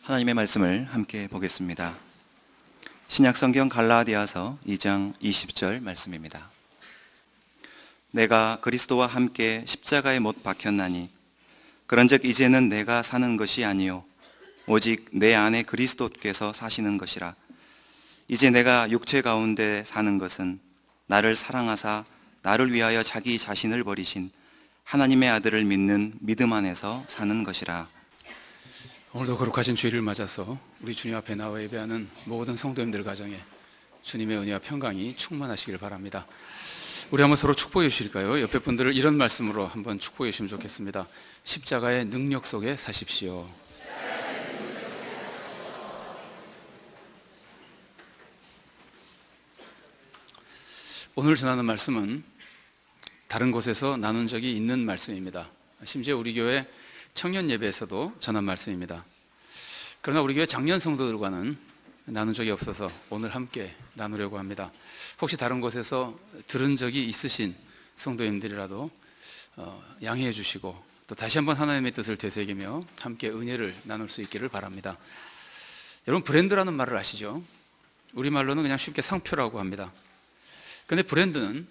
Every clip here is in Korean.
하나님의 말씀을 함께 보겠습니다. 신약성경 갈라디아서 2장 20절 말씀입니다. 내가 그리스도와 함께 십자가에 못 박혔나니 그런즉 이제는 내가 사는 것이 아니요 오직 내 안에 그리스도께서 사시는 것이라. 이제 내가 육체 가운데 사는 것은 나를 사랑하사 나를 위하여 자기 자신을 버리신 하나님의 아들을 믿는 믿음 안에서 사는 것이라. 오늘도 거룩하신 주일을 맞아서 우리 주님 앞에 나와 예배하는 모든 성도님들 가정에 주님의 은혜와 평강이 충만하시길 바랍니다. 우리 한번 서로 축복해 주실까요? 옆에 분들을 이런 말씀으로 한번 축복해 주시면 좋겠습니다. 십자가의 능력 속에 사십시오. 오늘 전하는 말씀은 다른 곳에서 나눈 적이 있는 말씀입니다. 심지어 우리 교회 청년 예배에서도 전한 말씀입니다. 그러나 우리 교회 장년 성도들과는 나눈 적이 없어서 오늘 함께 나누려고 합니다. 혹시 다른 곳에서 들은 적이 있으신 성도님들이라도 양해해 주시고 또 다시 한번 하나님의 뜻을 되새기며 함께 은혜를 나눌 수 있기를 바랍니다. 여러분, 브랜드라는 말을 아시죠? 우리말로는 그냥 쉽게 상표라고 합니다. 그런데 브랜드는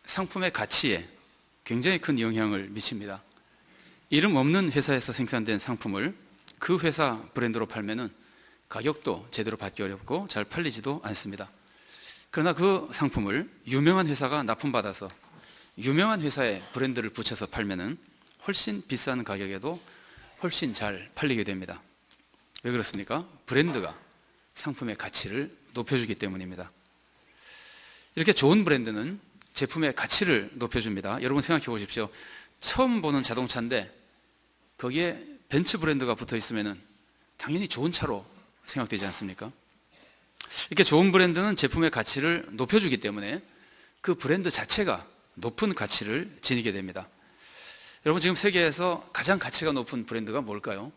상품의 가치에 굉장히 큰 영향을 미칩니다. 이름 없는 회사에서 생산된 상품을 그 회사 브랜드로 팔면은 가격도 제대로 받기 어렵고 잘 팔리지도 않습니다. 그러나 그 상품을 유명한 회사가 납품받아서 유명한 회사의 브랜드를 붙여서 팔면은 훨씬 비싼 가격에도 훨씬 잘 팔리게 됩니다. 왜 그렇습니까? 브랜드가 상품의 가치를 높여주기 때문입니다. 이렇게 좋은 브랜드는 제품의 가치를 높여줍니다. 여러분 생각해 보십시오. 처음 보는 자동차인데 거기에 벤츠 브랜드가 붙어 있으면 당연히 좋은 차로 생각되지 않습니까? 이렇게 좋은 브랜드는 제품의 가치를 높여주기 때문에 그 브랜드 자체가 높은 가치를 지니게 됩니다. 여러분, 지금 세계에서 가장 가치가 높은 브랜드가 뭘까요?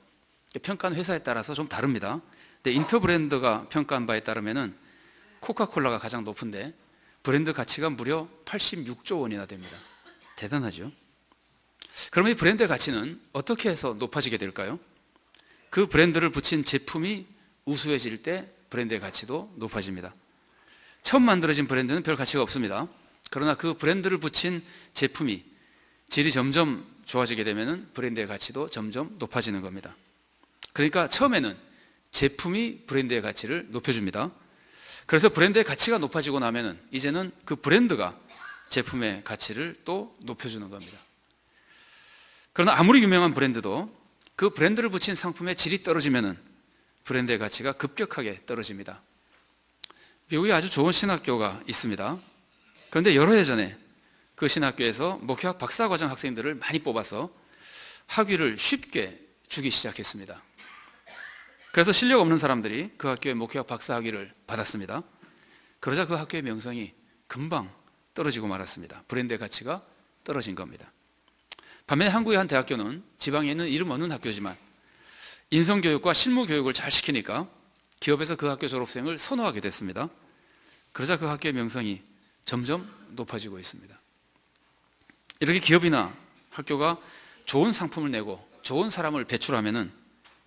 평가하는 회사에 따라서 좀 다릅니다. 근데 인터브랜드가 평가한 바에 따르면 코카콜라가 가장 높은데 브랜드 가치가 무려 86조 원이나 됩니다. 대단하죠? 그러면 이 브랜드의 가치는 어떻게 해서 높아지게 될까요? 그 브랜드를 붙인 제품이 우수해질 때 브랜드의 가치도 높아집니다. 처음 만들어진 브랜드는 별 가치가 없습니다. 그러나 그 브랜드를 붙인 제품이 질이 점점 좋아지게 되면 브랜드의 가치도 점점 높아지는 겁니다. 그러니까 처음에는 제품이 브랜드의 가치를 높여줍니다. 그래서 브랜드의 가치가 높아지고 나면 이제는 그 브랜드가 제품의 가치를 또 높여주는 겁니다. 그러나 아무리 유명한 브랜드도 그 브랜드를 붙인 상품의 질이 떨어지면 브랜드의 가치가 급격하게 떨어집니다. 미국에 아주 좋은 신학교가 있습니다. 그런데 여러 해 전에 그 신학교에서 목회학 박사과정 학생들을 많이 뽑아서 학위를 쉽게 주기 시작했습니다. 그래서 실력 없는 사람들이 그 학교의 목회학 박사 학위를 받았습니다. 그러자 그 학교의 명성이 금방 떨어지고 말았습니다. 브랜드의 가치가 떨어진 겁니다. 반면에 한국의 한 대학교는 지방에 있는 이름 없는 학교지만 인성교육과 실무교육을 잘 시키니까 기업에서 그 학교 졸업생을 선호하게 됐습니다. 그러자 그 학교의 명성이 점점 높아지고 있습니다. 이렇게 기업이나 학교가 좋은 상품을 내고 좋은 사람을 배출하면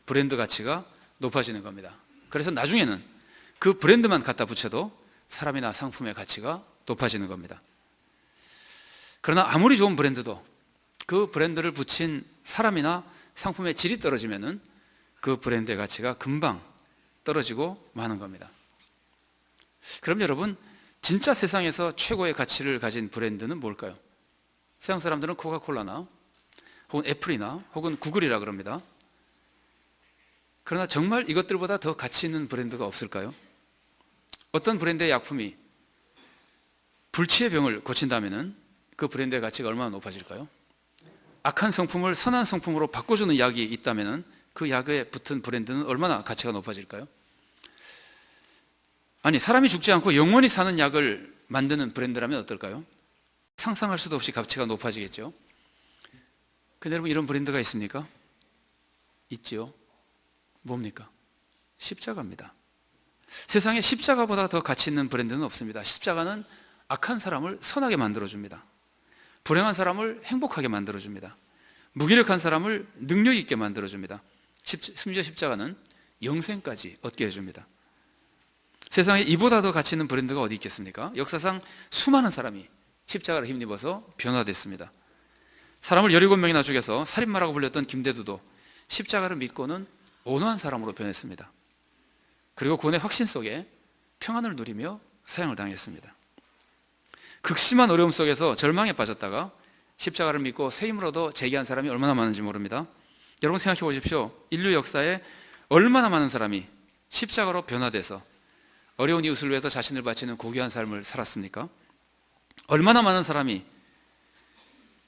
브랜드 가치가 높아지는 겁니다. 그래서 나중에는 그 브랜드만 갖다 붙여도 사람이나 상품의 가치가 높아지는 겁니다. 그러나 아무리 좋은 브랜드도 그 브랜드를 붙인 사람이나 상품의 질이 떨어지면 그 브랜드의 가치가 금방 떨어지고 마는 겁니다. 그럼 여러분, 진짜 세상에서 최고의 가치를 가진 브랜드는 뭘까요? 세상 사람들은 코카콜라나 혹은 애플이나 혹은 구글이라 그럽니다. 그러나 정말 이것들보다 더 가치 있는 브랜드가 없을까요? 어떤 브랜드의 약품이 불치의 병을 고친다면 그 브랜드의 가치가 얼마나 높아질까요? 악한 성품을 선한 성품으로 바꿔주는 약이 있다면 그 약에 붙은 브랜드는 얼마나 가치가 높아질까요? 아니, 사람이 죽지 않고 영원히 사는 약을 만드는 브랜드라면 어떨까요? 상상할 수도 없이 가치가 높아지겠죠. 근데 여러분, 이런 브랜드가 있습니까? 있지요. 뭡니까? 십자가입니다. 세상에 십자가보다 더 가치 있는 브랜드는 없습니다. 십자가는 악한 사람을 선하게 만들어줍니다. 불행한 사람을 행복하게 만들어줍니다. 무기력한 사람을 능력 있게 만들어줍니다. 심지어 십자가는 영생까지 얻게 해줍니다. 세상에 이보다 더 가치 있는 브랜드가 어디 있겠습니까? 역사상 수많은 사람이 십자가를 힘입어서 변화됐습니다. 사람을 17명이나 죽여서 살인마라고 불렸던 김대두도 십자가를 믿고는 온화한 사람으로 변했습니다. 그리고 구원의 확신 속에 평안을 누리며 사형을 당했습니다. 극심한 어려움 속에서 절망에 빠졌다가 십자가를 믿고 새 힘을 얻어 재기한 사람이 얼마나 많은지 모릅니다. 여러분 생각해 보십시오. 인류 역사에 얼마나 많은 사람이 십자가로 변화돼서 어려운 이웃을 위해서 자신을 바치는 고귀한 삶을 살았습니까? 얼마나 많은 사람이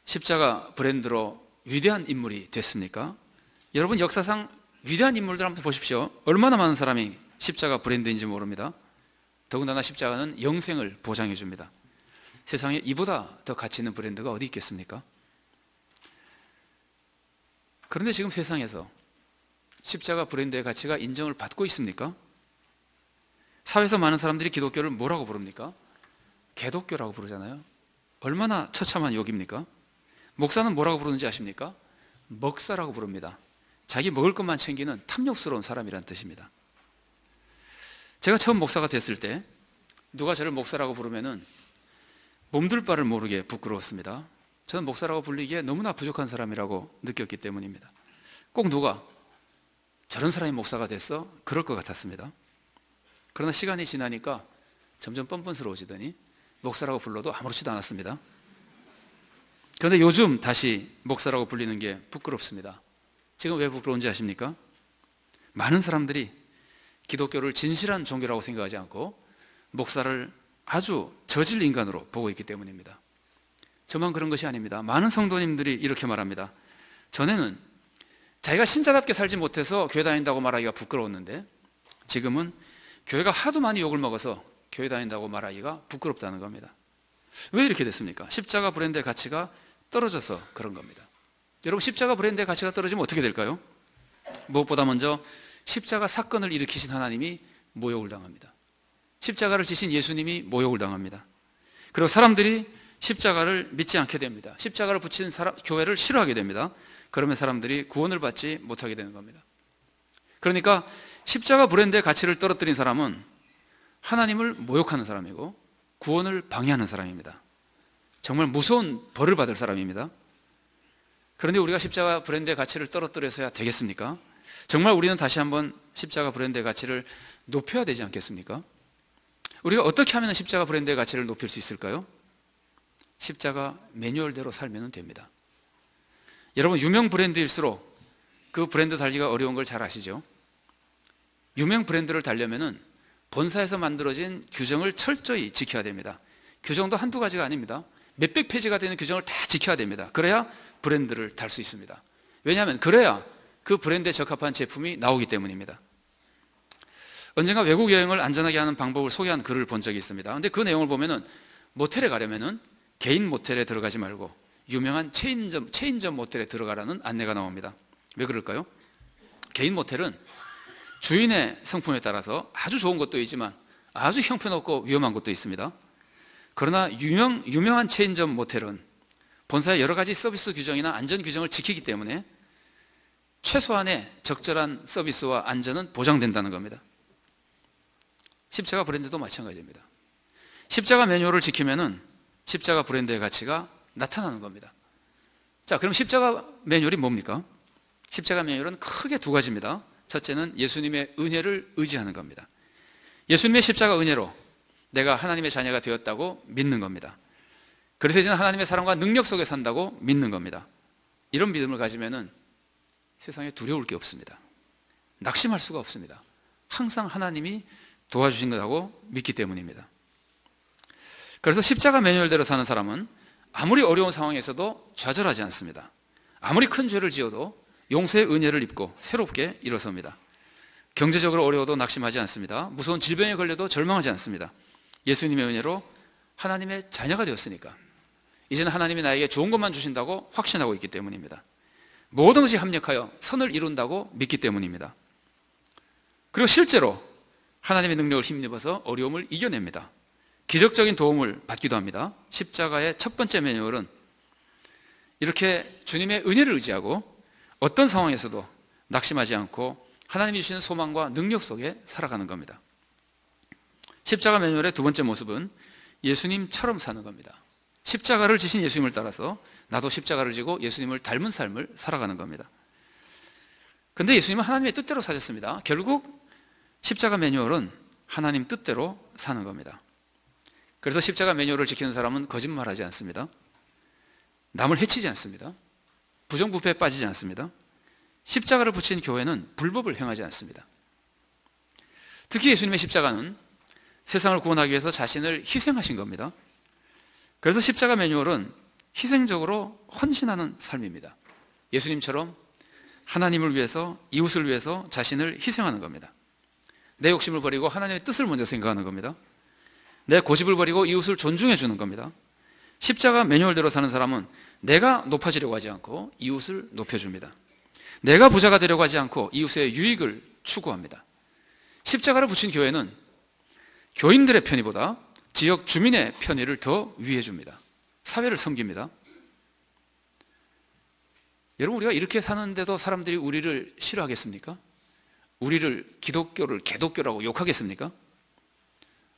십자가 브랜드로 위대한 인물이 됐습니까? 여러분 역사상 위대한 인물들 한번 보십시오. 얼마나 많은 사람이 십자가 브랜드인지 모릅니다. 더군다나 십자가는 영생을 보장해 줍니다. 세상에 이보다 더 가치 있는 브랜드가 어디 있겠습니까? 그런데 지금 세상에서 십자가 브랜드의 가치가 인정을 받고 있습니까? 사회에서 많은 사람들이 기독교를 뭐라고 부릅니까? 개독교라고 부르잖아요. 얼마나 처참한 욕입니까? 목사는 뭐라고 부르는지 아십니까? 먹사라고 부릅니다. 자기 먹을 것만 챙기는 탐욕스러운 사람이란 뜻입니다. 제가 처음 목사가 됐을 때 누가 저를 목사라고 부르면은 몸둘 바를 모르게 부끄러웠습니다. 저는 목사라고 불리기에 너무나 부족한 사람이라고 느꼈기 때문입니다. 꼭 누가 저런 사람이 목사가 됐어? 그럴 것 같았습니다. 그러나 시간이 지나니까 점점 뻔뻔스러워지더니 목사라고 불러도 아무렇지도 않았습니다. 그런데 요즘 다시 목사라고 불리는 게 부끄럽습니다. 지금 왜 부끄러운지 아십니까? 많은 사람들이 기독교를 진실한 종교라고 생각하지 않고 목사를 아주 저질 인간으로 보고 있기 때문입니다. 저만 그런 것이 아닙니다. 많은 성도님들이 이렇게 말합니다. 전에는 자기가 신자답게 살지 못해서 교회 다닌다고 말하기가 부끄러웠는데 지금은 교회가 하도 많이 욕을 먹어서 교회 다닌다고 말하기가 부끄럽다는 겁니다. 왜 이렇게 됐습니까? 십자가 브랜드의 가치가 떨어져서 그런 겁니다. 여러분 십자가 브랜드의 가치가 떨어지면 어떻게 될까요? 무엇보다 먼저 십자가 사건을 일으키신 하나님이 모욕을 당합니다. 십자가를 지신 예수님이 모욕을 당합니다. 그리고 사람들이 십자가를 믿지 않게 됩니다. 십자가를 붙인 교회를 싫어하게 됩니다. 그러면 사람들이 구원을 받지 못하게 되는 겁니다. 그러니까 십자가 브랜드의 가치를 떨어뜨린 사람은 하나님을 모욕하는 사람이고 구원을 방해하는 사람입니다. 정말 무서운 벌을 받을 사람입니다. 그런데 우리가 십자가 브랜드의 가치를 떨어뜨려서야 되겠습니까? 정말 우리는 다시 한번 십자가 브랜드의 가치를 높여야 되지 않겠습니까? 우리가 어떻게 하면 십자가 브랜드의 가치를 높일 수 있을까요? 십자가 매뉴얼대로 살면 됩니다. 여러분 유명 브랜드일수록 그 브랜드 달기가 어려운 걸 잘 아시죠? 유명 브랜드를 달려면은 본사에서 만들어진 규정을 철저히 지켜야 됩니다. 규정도 한두 가지가 아닙니다. 몇백 페이지가 되는 규정을 다 지켜야 됩니다. 그래야 브랜드를 달 수 있습니다. 왜냐하면 그래야 그 브랜드에 적합한 제품이 나오기 때문입니다. 언젠가 외국 여행을 안전하게 하는 방법을 소개한 글을 본 적이 있습니다. 근데 그 내용을 보면은 모텔에 가려면은 개인 모텔에 들어가지 말고 유명한 체인점 모텔에 들어가라는 안내가 나옵니다. 왜 그럴까요? 개인 모텔은 주인의 성품에 따라서 아주 좋은 것도 있지만 아주 형편없고 위험한 것도 있습니다. 그러나 유명한 체인점 모텔은 본사의 여러 가지 서비스 규정이나 안전 규정을 지키기 때문에 최소한의 적절한 서비스와 안전은 보장된다는 겁니다. 십자가 브랜드도 마찬가지입니다. 십자가 매뉴얼을 지키면은 십자가 브랜드의 가치가 나타나는 겁니다. 자, 그럼 십자가 매뉴얼이 뭡니까? 십자가 매뉴얼은 크게 두 가지입니다. 첫째는 예수님의 은혜를 의지하는 겁니다. 예수님의 십자가 은혜로 내가 하나님의 자녀가 되었다고 믿는 겁니다. 그래서 이제는 하나님의 사랑과 능력 속에 산다고 믿는 겁니다. 이런 믿음을 가지면은 세상에 두려울 게 없습니다. 낙심할 수가 없습니다. 항상 하나님이 도와주신 거라고 믿기 때문입니다. 그래서 십자가 매뉴얼대로 사는 사람은 아무리 어려운 상황에서도 좌절하지 않습니다. 아무리 큰 죄를 지어도 용서의 은혜를 입고 새롭게 일어섭니다. 경제적으로 어려워도 낙심하지 않습니다. 무서운 질병에 걸려도 절망하지 않습니다. 예수님의 은혜로 하나님의 자녀가 되었으니까 이제는 하나님이 나에게 좋은 것만 주신다고 확신하고 있기 때문입니다. 모든 것이 합력하여 선을 이룬다고 믿기 때문입니다. 그리고 실제로 하나님의 능력을 힘입어서 어려움을 이겨냅니다. 기적적인 도움을 받기도 합니다. 십자가의 첫 번째 매뉴얼은 이렇게 주님의 은혜를 의지하고 어떤 상황에서도 낙심하지 않고 하나님이 주시는 소망과 능력 속에 살아가는 겁니다. 십자가 매뉴얼의 두 번째 모습은 예수님처럼 사는 겁니다. 십자가를 지신 예수님을 따라서 나도 십자가를 지고 예수님을 닮은 삶을 살아가는 겁니다. 그런데 예수님은 하나님의 뜻대로 사셨습니다. 결국 십자가 매뉴얼은 하나님 뜻대로 사는 겁니다. 그래서 십자가 매뉴얼을 지키는 사람은 거짓말하지 않습니다. 남을 해치지 않습니다. 부정부패에 빠지지 않습니다. 십자가를 붙인 교회는 불법을 행하지 않습니다. 특히 예수님의 십자가는 세상을 구원하기 위해서 자신을 희생하신 겁니다. 그래서 십자가 매뉴얼은 희생적으로 헌신하는 삶입니다. 예수님처럼 하나님을 위해서, 이웃을 위해서 자신을 희생하는 겁니다. 내 욕심을 버리고 하나님의 뜻을 먼저 생각하는 겁니다. 내 고집을 버리고 이웃을 존중해 주는 겁니다. 십자가 매뉴얼대로 사는 사람은 내가 높아지려고 하지 않고 이웃을 높여줍니다. 내가 부자가 되려고 하지 않고 이웃의 유익을 추구합니다. 십자가를 붙인 교회는 교인들의 편의보다 지역 주민의 편의를 더 위해 줍니다. 사회를 섬깁니다. 여러분, 우리가 이렇게 사는데도 사람들이 우리를 싫어하겠습니까? 우리를 기독교를 개독교라고 욕하겠습니까?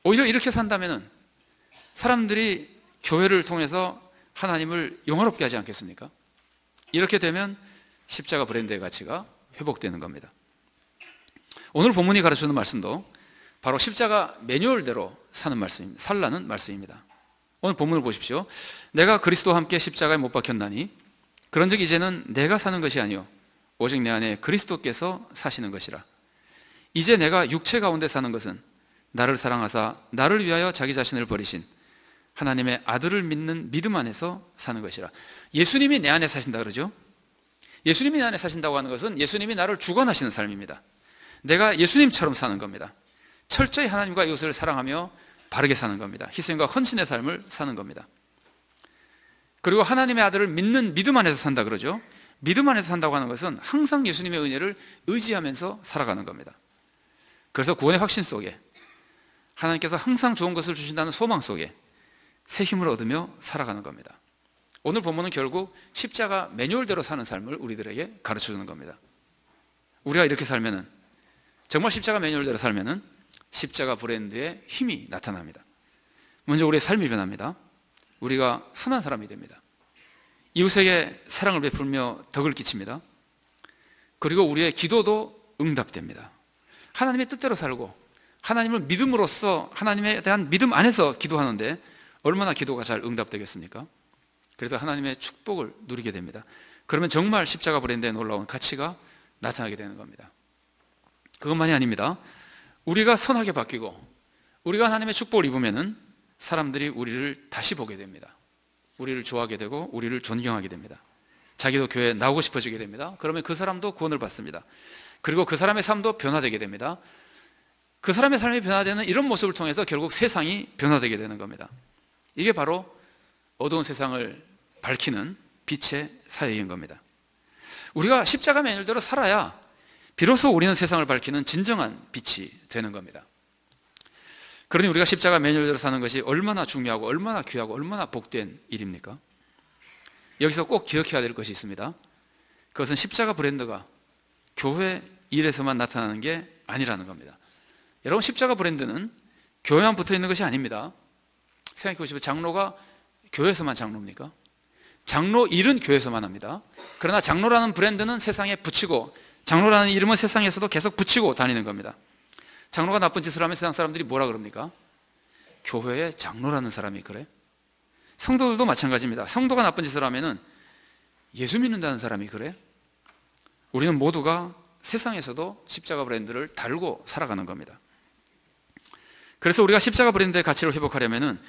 오히려 이렇게 산다면 사람들이 교회를 통해서 하나님을 영화롭게 하지 않겠습니까? 이렇게 되면 십자가 브랜드의 가치가 회복되는 겁니다. 오늘 본문이 가르쳐주는 말씀도 바로 십자가 매뉴얼대로 사는 말씀입니다. 살라는 말씀입니다. 오늘 본문을 보십시오. 내가 그리스도와 함께 십자가에 못 박혔나니 그런즉 이제는 내가 사는 것이 아니요 오직 내 안에 그리스도께서 사시는 것이라. 이제 내가 육체 가운데 사는 것은 나를 사랑하사 나를 위하여 자기 자신을 버리신 하나님의 아들을 믿는 믿음 안에서 사는 것이라. 예수님이 내 안에 사신다 그러죠. 예수님이 내 안에 사신다고 하는 것은 예수님이 나를 주관하시는 삶입니다. 내가 예수님처럼 사는 겁니다. 철저히 하나님과 이웃을 사랑하며 바르게 사는 겁니다. 희생과 헌신의 삶을 사는 겁니다. 그리고 하나님의 아들을 믿는 믿음 안에서 산다 그러죠. 믿음 안에서 산다고 하는 것은 항상 예수님의 은혜를 의지하면서 살아가는 겁니다. 그래서 구원의 확신 속에 하나님께서 항상 좋은 것을 주신다는 소망 속에 새 힘을 얻으며 살아가는 겁니다. 오늘 본문은 결국 십자가 매뉴얼대로 사는 삶을 우리들에게 가르쳐주는 겁니다. 우리가 이렇게 살면은, 정말 십자가 매뉴얼대로 살면은 십자가 브랜드의 힘이 나타납니다. 먼저 우리의 삶이 변합니다. 우리가 선한 사람이 됩니다. 이웃에게 사랑을 베풀며 덕을 끼칩니다. 그리고 우리의 기도도 응답됩니다. 하나님의 뜻대로 살고 하나님을 믿음으로써 하나님에 대한 믿음 안에서 기도하는데 얼마나 기도가 잘 응답되겠습니까? 그래서 하나님의 축복을 누리게 됩니다. 그러면 정말 십자가 브랜드에 놀라운 가치가 나타나게 되는 겁니다. 그것만이 아닙니다. 우리가 선하게 바뀌고 우리가 하나님의 축복을 입으면은 사람들이 우리를 다시 보게 됩니다. 우리를 좋아하게 되고 우리를 존경하게 됩니다. 자기도 교회에 나오고 싶어지게 됩니다. 그러면 그 사람도 구원을 받습니다. 그리고 그 사람의 삶도 변화되게 됩니다. 그 사람의 삶이 변화되는 이런 모습을 통해서 결국 세상이 변화되게 되는 겁니다. 이게 바로 어두운 세상을 밝히는 빛의 사역인 겁니다. 우리가 십자가 매뉴얼대로 살아야 비로소 우리는 세상을 밝히는 진정한 빛이 되는 겁니다. 그러니 우리가 십자가 매뉴얼대로 사는 것이 얼마나 중요하고 얼마나 귀하고 얼마나 복된 일입니까? 여기서 꼭 기억해야 될 것이 있습니다. 그것은 십자가 브랜드가 교회 일에서만 나타나는 게 아니라는 겁니다. 여러분, 십자가 브랜드는 교회만 붙어 있는 것이 아닙니다. 생각해 보시면 장로가 교회에서만 장로입니까? 장로 일은 교회에서만 합니다. 그러나 장로라는 브랜드는 세상에 붙이고 장로라는 이름은 세상에서도 계속 붙이고 다니는 겁니다. 장로가 나쁜 짓을 하면 세상 사람들이 뭐라 그럽니까? 교회에 장로라는 사람이 그래? 성도들도 마찬가지입니다. 성도가 나쁜 짓을 하면은 예수 믿는다는 사람이 그래? 우리는 모두가 세상에서도 십자가 브랜드를 달고 살아가는 겁니다. 그래서 우리가 십자가 브랜드의 가치를 회복하려면은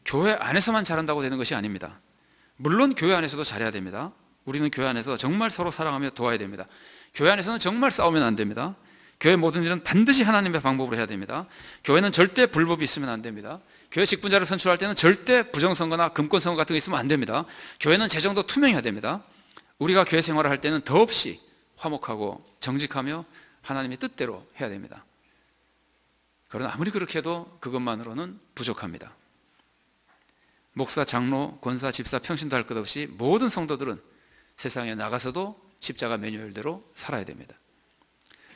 교회 안에서만 잘한다고 되는 것이 아닙니다. 물론 교회 안에서도 잘해야 됩니다. 우리는 교회 안에서 정말 서로 사랑하며 도와야 됩니다. 교회 안에서는 정말 싸우면 안 됩니다. 교회 모든 일은 반드시 하나님의 방법으로 해야 됩니다. 교회는 절대 불법이 있으면 안 됩니다. 교회 직분자를 선출할 때는 절대 부정선거나 금권선거 같은 거 있으면 안 됩니다. 교회는 재정도 투명해야 됩니다. 우리가 교회 생활을 할 때는 더없이 화목하고 정직하며 하나님의 뜻대로 해야 됩니다. 그러나 아무리 그렇게 해도 그것만으로는 부족합니다. 목사, 장로, 권사, 집사, 평신도 할 것 없이 모든 성도들은 세상에 나가서도 십자가 매뉴얼대로 살아야 됩니다.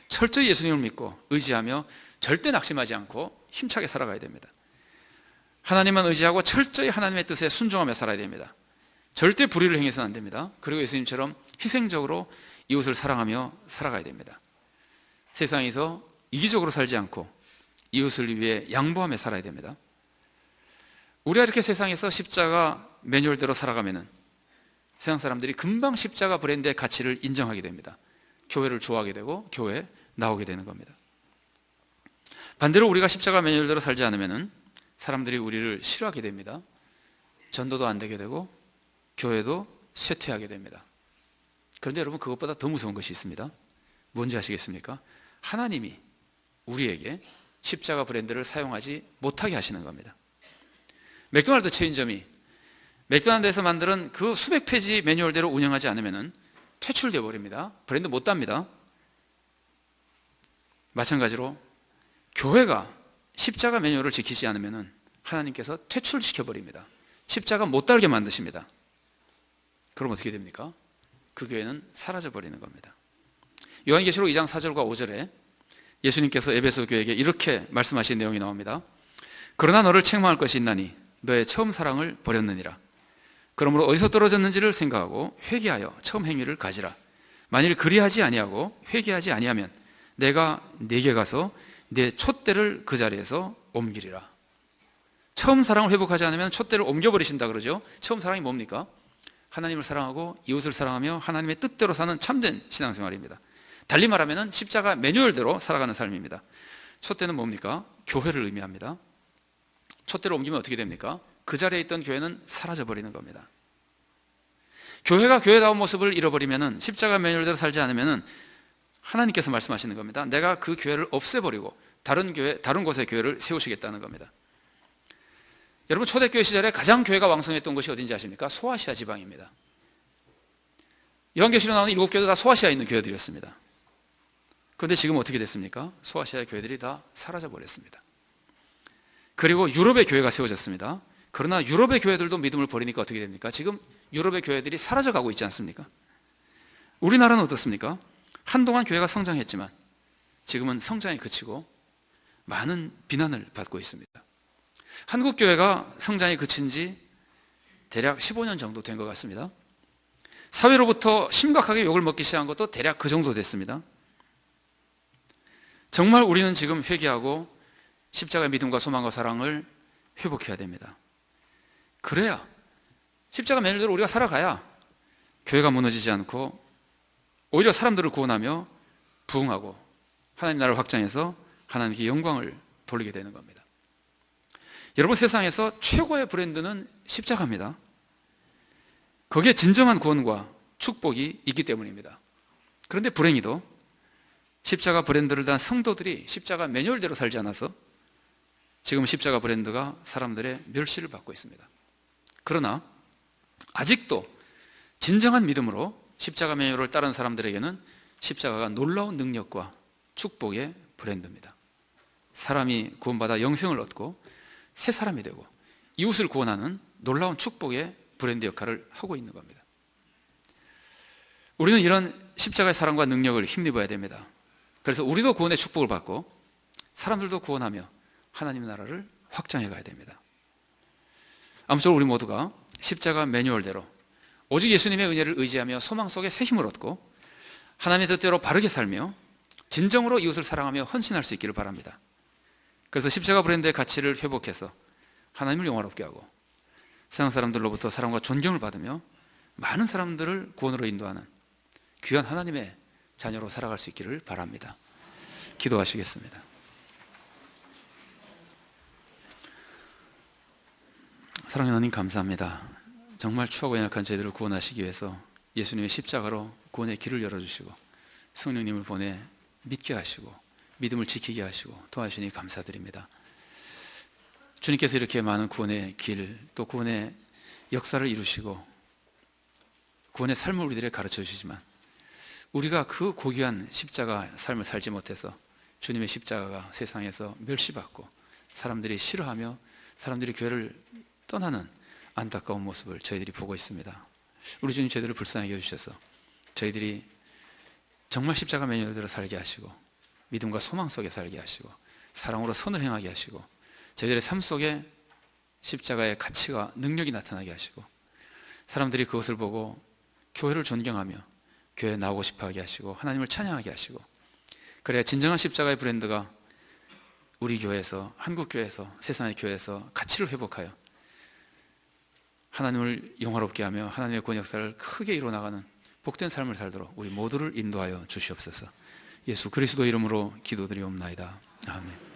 철저히 예수님을 믿고 의지하며 절대 낙심하지 않고 힘차게 살아가야 됩니다. 하나님만 의지하고 철저히 하나님의 뜻에 순종하며 살아야 됩니다. 절대 불의를 행해서는 안 됩니다. 그리고 예수님처럼 희생적으로 이웃을 사랑하며 살아가야 됩니다. 세상에서 이기적으로 살지 않고 이웃을 위해 양보하며 살아야 됩니다. 우리가 이렇게 세상에서 십자가 매뉴얼대로 살아가면은 세상 사람들이 금방 십자가 브랜드의 가치를 인정하게 됩니다. 교회를 좋아하게 되고 교회에 나오게 되는 겁니다. 반대로 우리가 십자가 매뉴얼대로 살지 않으면은 사람들이 우리를 싫어하게 됩니다. 전도도 안 되게 되고 교회도 쇠퇴하게 됩니다. 그런데 여러분, 그것보다 더 무서운 것이 있습니다. 뭔지 아시겠습니까? 하나님이 우리에게 십자가 브랜드를 사용하지 못하게 하시는 겁니다. 맥도날드 체인점이 맥도날드에서 만드는 그 수백 페이지 매뉴얼대로 운영하지 않으면 퇴출되어 버립니다. 브랜드 못 답니다. 마찬가지로 교회가 십자가 매뉴얼을 지키지 않으면 하나님께서 퇴출시켜 버립니다. 십자가 못 달게 만드십니다. 그럼 어떻게 됩니까? 그 교회는 사라져 버리는 겁니다. 요한계시록 2장 4절과 5절에 예수님께서 에베소 교회에게 이렇게 말씀하신 내용이 나옵니다. 그러나 너를 책망할 것이 있나니 너의 처음 사랑을 버렸느니라. 그러므로 어디서 떨어졌는지를 생각하고 회개하여 처음 행위를 가지라. 만일 그리하지 아니하고 회개하지 아니하면 내가 네게 가서 내 촛대를 그 자리에서 옮기리라. 처음 사랑을 회복하지 않으면 촛대를 옮겨버리신다 그러죠. 처음 사랑이 뭡니까? 하나님을 사랑하고 이웃을 사랑하며 하나님의 뜻대로 사는 참된 신앙생활입니다. 달리 말하면 십자가 매뉴얼대로 살아가는 삶입니다. 촛대는 뭡니까? 교회를 의미합니다. 촛대를 옮기면 어떻게 됩니까? 그 자리에 있던 교회는 사라져버리는 겁니다. 교회가 교회다운 모습을 잃어버리면, 십자가 매뉴얼대로 살지 않으면 하나님께서 말씀하시는 겁니다. 내가 그 교회를 없애버리고 다른 곳에 교회를 세우시겠다는 겁니다. 여러분, 초대교회 시절에 가장 교회가 왕성했던 곳이 어딘지 아십니까? 소아시아 지방입니다. 요한계시록 나오는 7교회도 다 소아시아에 있는 교회들이었습니다. 그런데 지금 어떻게 됐습니까? 소아시아의 교회들이 다 사라져 버렸습니다. 그리고 유럽의 교회가 세워졌습니다. 그러나 유럽의 교회들도 믿음을 버리니까 어떻게 됩니까? 지금 유럽의 교회들이 사라져가고 있지 않습니까? 우리나라는 어떻습니까? 한동안 교회가 성장했지만 지금은 성장이 그치고 많은 비난을 받고 있습니다. 한국 교회가 성장이 그친 지 대략 15년 정도 된 것 같습니다. 사회로부터 심각하게 욕을 먹기 시작한 것도 대략 그 정도 됐습니다. 정말 우리는 지금 회개하고 십자가의 믿음과 소망과 사랑을 회복해야 됩니다. 그래야 십자가 매뉴얼대로 우리가 살아가야 교회가 무너지지 않고 오히려 사람들을 구원하며 부흥하고 하나님 나라를 확장해서 하나님께 영광을 돌리게 되는 겁니다. 여러분, 세상에서 최고의 브랜드는 십자가입니다. 거기에 진정한 구원과 축복이 있기 때문입니다. 그런데 불행히도 십자가 브랜드를 단 성도들이 십자가 매뉴얼대로 살지 않아서 지금 십자가 브랜드가 사람들의 멸시를 받고 있습니다. 그러나 아직도 진정한 믿음으로 십자가 매뉴얼을 따른 사람들에게는 십자가가 놀라운 능력과 축복의 브랜드입니다. 사람이 구원받아 영생을 얻고 새 사람이 되고 이웃을 구원하는 놀라운 축복의 브랜드 역할을 하고 있는 겁니다. 우리는 이런 십자가의 사랑과 능력을 힘입어야 됩니다. 그래서 우리도 구원의 축복을 받고 사람들도 구원하며 하나님의 나라를 확장해 가야 됩니다. 아무쪼록 우리 모두가 십자가 매뉴얼대로 오직 예수님의 은혜를 의지하며 소망 속에 새 힘을 얻고 하나님의 뜻대로 바르게 살며 진정으로 이웃을 사랑하며 헌신할 수 있기를 바랍니다. 그래서 십자가 브랜드의 가치를 회복해서 하나님을 영화롭게 하고 세상 사람들로부터 사랑과 존경을 받으며 많은 사람들을 구원으로 인도하는 귀한 하나님의 자녀로 살아갈 수 있기를 바랍니다. 기도하시겠습니다. 사랑하는 하나님, 감사합니다. 정말 추하고 연약한 저희들을 구원하시기 위해서 예수님의 십자가로 구원의 길을 열어주시고 성령님을 보내 믿게 하시고 믿음을 지키게 하시고 도와주시니 감사드립니다. 주님께서 이렇게 많은 구원의 길, 또 구원의 역사를 이루시고 구원의 삶을 우리들에게 가르쳐 주시지만 우리가 그 고귀한 십자가 삶을 살지 못해서 주님의 십자가가 세상에서 멸시받고 사람들이 싫어하며 사람들이 교회를 떠나는 안타까운 모습을 저희들이 보고 있습니다. 우리 주님, 저희들을 불쌍히 여겨주셔서 저희들이 정말 십자가 매뉴얼대로 살게 하시고 믿음과 소망 속에 살게 하시고 사랑으로 선을 행하게 하시고 저희들의 삶 속에 십자가의 가치가 능력이 나타나게 하시고 사람들이 그것을 보고 교회를 존경하며 교회에 나오고 싶어하게 하시고 하나님을 찬양하게 하시고 그래야 진정한 십자가의 브랜드가 우리 교회에서, 한국교회에서, 세상의 교회에서 가치를 회복하여 하나님을 영화롭게 하며 하나님의 구원 역사를 크게 이루어나가는 복된 삶을 살도록 우리 모두를 인도하여 주시옵소서. 예수 그리스도 이름으로 기도드리옵나이다. 아멘.